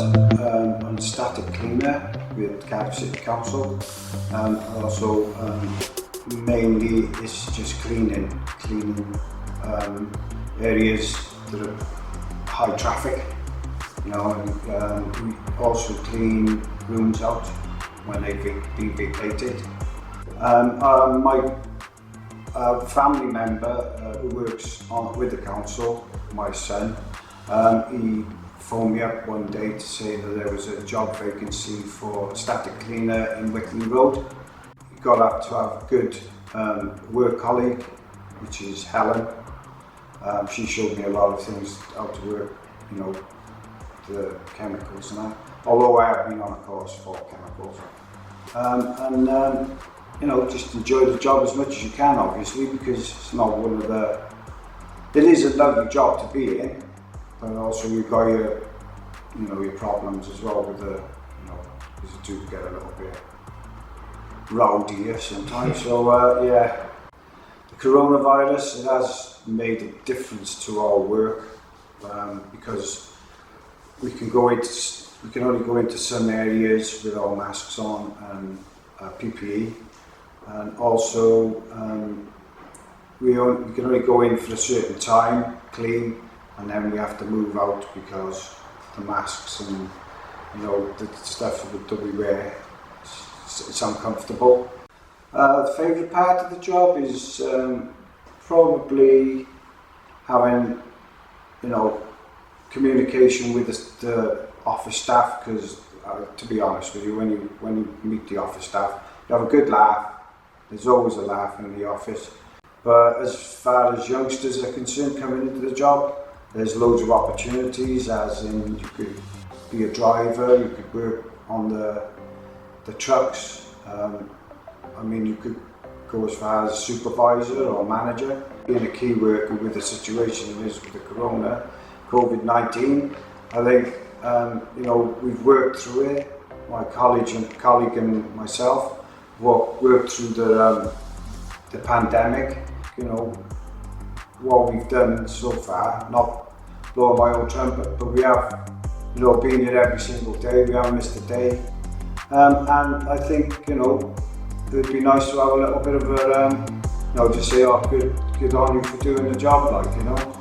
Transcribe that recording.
I'm a static cleaner with Cardiff City Council. Also, mainly it's just cleaning areas that are high traffic. You know, and we also clean rooms out when they've been vacated. My family member who works with the council, my son, he phoned me up one day to say that there was a job vacancy for a static cleaner in Whitley Road. You've got to have a good work colleague, which is Helen. She showed me a lot of things, how to work, you know, the chemicals and that. Although I have been on a course for chemicals. You know, just enjoy the job as much as you can, obviously, because it's not one of the... It is a lovely job to be in, but also you've got your, you know, your problems as well with the, you know, because you do get a little bit rowdy sometimes. So yeah, the coronavirus, it has made a difference to our work because we can only go into some areas with our masks on and PPE. And also, we can only go in for a certain time, clean, and then we have to move out because the masks and, you know, the stuff that we wear, it's uncomfortable. The favourite part of the job is probably having, you know, communication with the office staff, because to be honest with you, when you meet the office staff, you have a good laugh. There's always a laugh in the office. But as far as youngsters are concerned coming into the job, there's loads of opportunities, as in you could be a driver, you could work on the trucks. I mean, you could go as far as a supervisor or manager. Being a key worker with the situation it is with the COVID-19, I think, you know, we've worked through it. My colleague and myself worked through the pandemic. You know, what we've done so far, not blowing my own trumpet, but we have, you know, been here every single day. We haven't missed a day. And I think, you know, it'd be nice to have a little bit of a, you know, just say, oh, good on you for doing the job, like, you know.